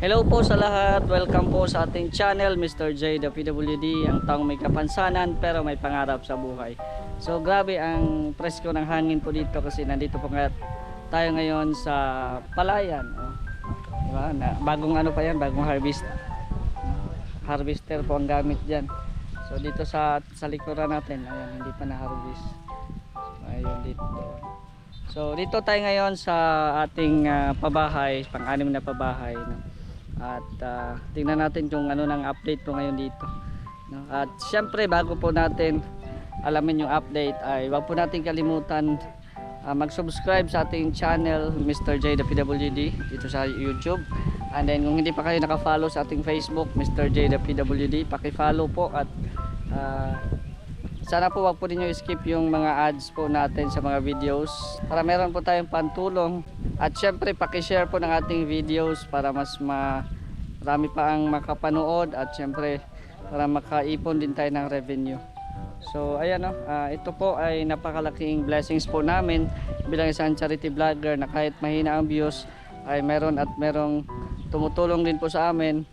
Hello po sa lahat, welcome po sa ating channel Mr. J the PWD, ang taong may kapansanan pero may pangarap sa buhay. So grabe ang presko ng hangin po dito kasi nandito po nga tayo ngayon sa palayan. Diba? Bagong ano pa yan, bagong harvester po ang gamit dyan. So dito sa likuran natin, ayan, hindi pa na-harvest. So, ayun dito. So dito tayo ngayon sa ating pabahay, pang-anim na pabahay, no? At tingnan natin kung ano nang update po ngayon dito, no? At syempre bago po natin alamin yung update ay wag po natin kalimutan mag-subscribe sa ating channel Mr. J the PWD dito sa YouTube. And then kung hindi pa kayo naka-follow sa ating Facebook Mr. J the PWD, paki-follow po. At sana po wag po niyo skip yung mga ads po natin sa mga videos para meron po tayong pantulong. At syempre paki-share po ng ating videos para mas marami pa ang makapanood at syempre para makaipon din tayo ng revenue. So ayan, ito po ay napakalaking blessings po namin bilang isang charity vlogger na kahit mahina ang views ay merong tumutulong din po sa amin.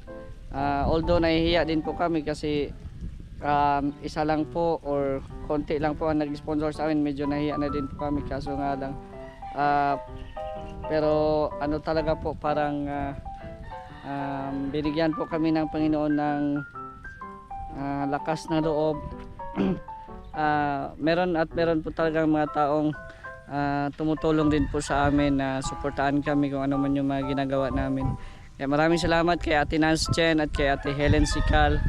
Although nahihiya din po kami kasi isa lang po or konti lang po ang nag-sponsor sa amin, medyo nahiya na din po kami, kaso nga lang pero ano talaga po, parang binigyan po kami ng Panginoon ng lakas na loob. Meron po talagang mga taong tumutulong din po sa amin na suportahan kami kung ano man yung mga ginagawa namin. Kaya maraming salamat kay Ate Nance Chen at kay Ate Helen Sikal,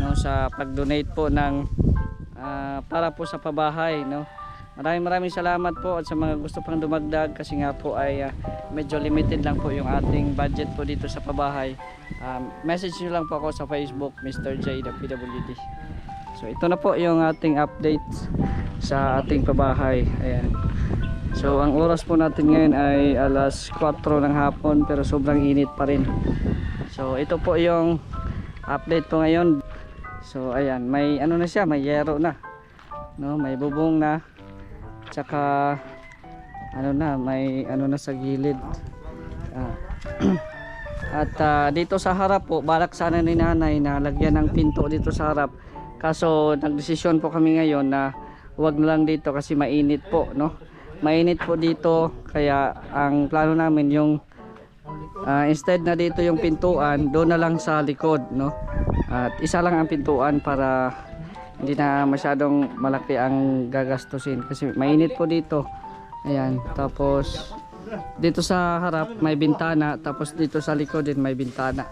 no, sa pag-donate po ng para po sa pabahay, no. Maraming salamat po, at sa mga gusto pang dumagdag kasi nga po ay medyo limited lang po yung ating budget po dito sa pabahay. Message nyo lang po ako sa Facebook Mr. J the PWD. So ito na po yung ating update sa ating pabahay. Ayan. So ang oras po natin ngayon ay alas 4 ng hapon pero sobrang init pa rin. So ito po yung update po ngayon. So ayan, may ano na siya, may yero na, no, may bubong na, tsaka ano na, may ano na sa gilid. At dito sa harap po, balak sana ni nanay na lagyan ng pinto dito sa harap, kaso nagdesisyon po kami ngayon na huwag na lang dito kasi mainit po, no, mainit po dito. Kaya ang plano namin yung instead na dito yung pintuan, doon na lang sa likod, no, at isa lang ang pintuan para hindi na masyadong malaki ang gagastusin kasi mainit po dito. Ayan, tapos dito sa harap may bintana, tapos dito sa likod din may bintana.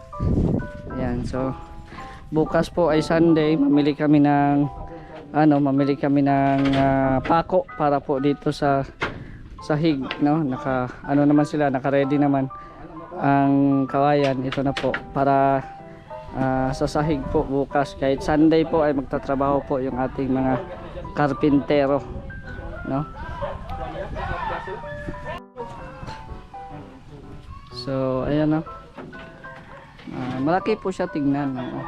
Ayan, so bukas po ay Sunday, mamili kami ng pako para po dito sa sahig, no. Naka-ready naman ang kawayan. Ito na po para sa sahig po bukas. Kahit Sunday po ay magtatrabaho po yung ating mga karpintero, no. So ayan, no. Malaki po siya tignan, no?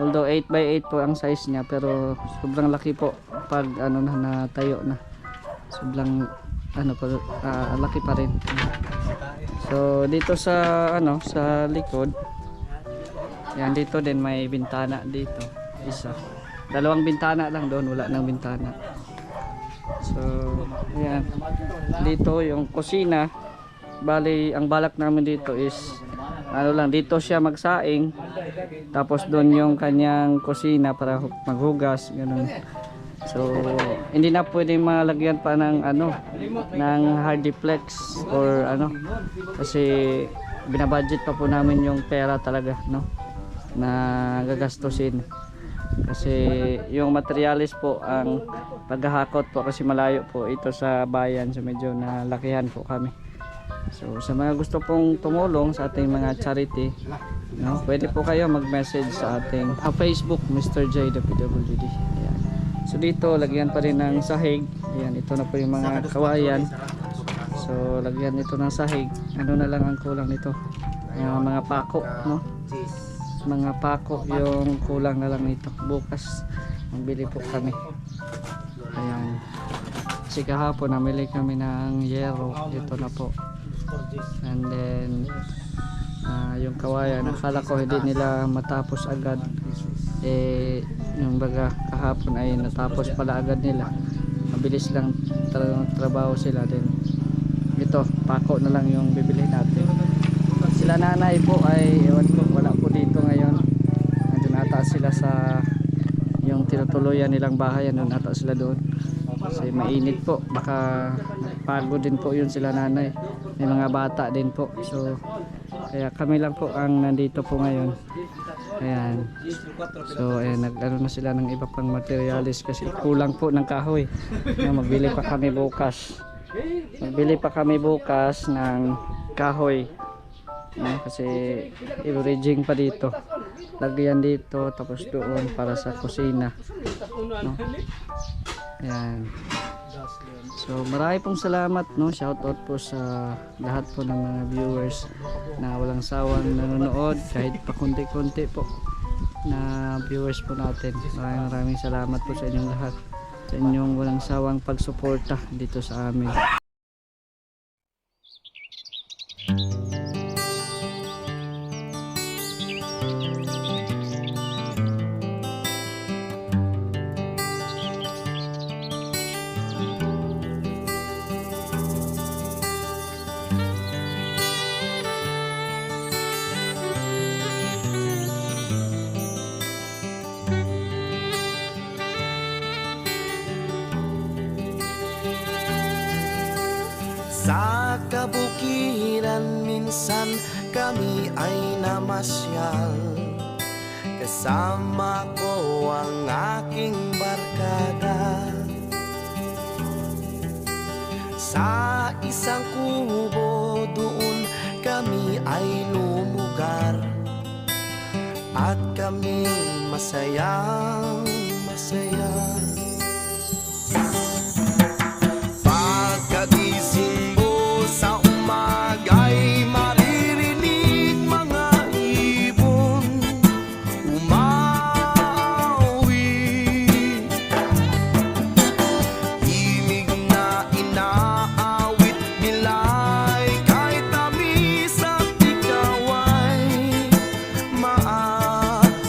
Although 8x8 po ang size niya, pero sobrang laki po pag ano na natayo na. Sobrang laki pa rin. So dito sa sa likod, yan, dito din may bintana dito. Isa. Dalawang bintana lang doon, wala nang bintana. So, ayan. Dito yung kusina. Bali, ang balak namin dito is dito siya magsaing. Tapos doon yung kanyang kusina para maghugas, ganun. So, hindi na pwedeng malagyan pa ng ng hardiplex or kasi binabudget pa po namin yung pera talaga, no, na gagastusin kasi yung materialis po ang paghahakot po kasi malayo po ito sa bayan, so medyo nalakihan po kami. So sa mga gusto pong tumulong sa ating mga charity, no, pwede po kayo mag-message sa ating Facebook Mr. J the PWD. Ayan. So dito lagyan pa rin ng sahig. Ayan, ito na po yung mga kawayan. So lagyan ito ng sahig. Ano na lang ang kulang nito, yung mga pako, no, mga pako yung kulang na lang nito. Bukas magbili po kami. Ayan, kasi kahapon namili kami ng yero. Ito na po. And then yung kawayan. Akala ko hindi nila matapos agad. Yung baga kahapon ay natapos pala agad nila. Mabilis lang trabaho sila din. Ito, pako na lang yung bibilhin natin. Sila nanay po ay ewan ko, wala po dito ngayon. Nandun ata sila sa yung tinutuluyan nilang bahay. Nandun ata sila doon. Kasi mainit po, baka pagod din po yun sila nanay. May mga bata din po. So kaya kami lang po ang nandito po ngayon. Ayan. So ayan, nag-ano na sila ng iba pang materialis kasi kulang po ng kahoy. Magbili pa kami bukas. Magbili pa kami bukas ng kahoy. Kasi i-rigging pa dito. Lagyan dito tapos doon para sa kusina. No? Ayan. So marami pong salamat, no? Shout out po sa lahat po ng mga viewers na walang sawang nanonood, kahit pa konti-konti po na viewers po natin. Maraming salamat po sa inyong lahat, sa inyong walang sawang pagsuporta dito sa amin. Sa kabukiran minsan kami ay namasyal. Kasama ko ang aking barkada. Sa isang kubo doon kami ay lumugar. At kami masayang masaya. Pagkagising sa umaga'y maririnig mga ibon umawi. Himig na inaawit nila'y kahit tamis at ikaw ay maakit.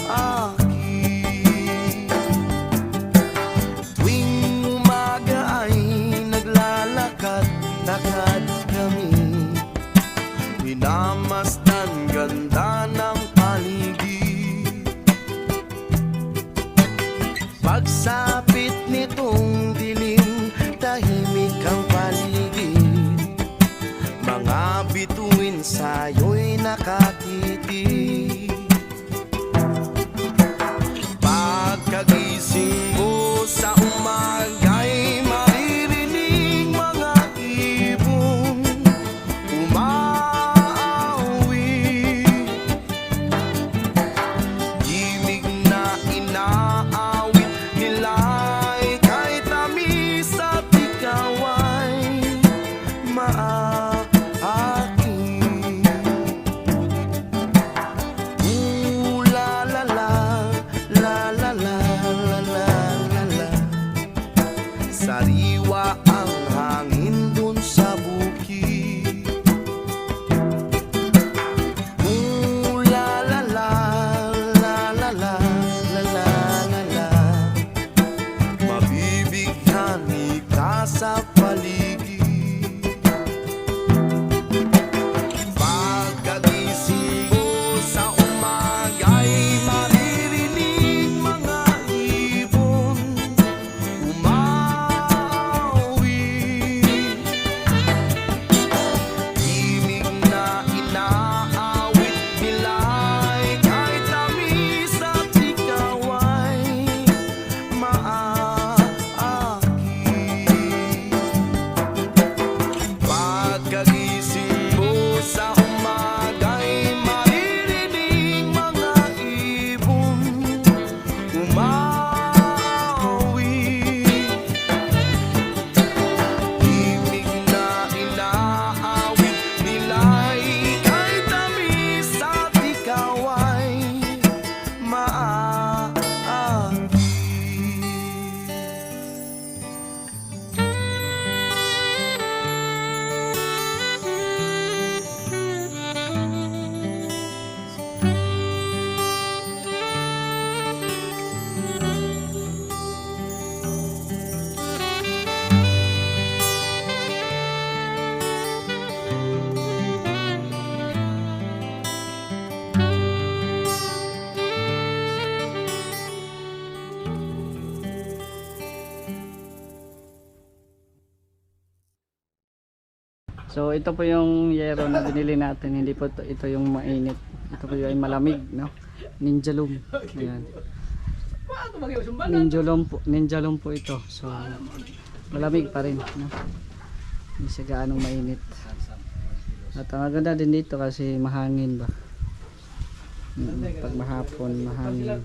Tuwing umaga ay naglalakad-lakad kami, minamasdan ganda ng paligid. Pagsapit nitong dilim, tahimik ang paligid. Mga bituin sa'yo'y nakatitig. Pagkagising mo sa umaga'y maririnig mga ibon umawi. Himig na inaawit nila'y kahit tamis at ikaw ay maaaking. So ito po yung yero na binili natin, hindi po ito yung mainit. Ito po yung malamig, no? Ninja Loom. Ayan. Ninja Loom po ito. So malamig pa rin, no? Hindi siya gaanong mainit. At ang maganda din dito kasi mahangin ba. Pag mahapon, mahangin.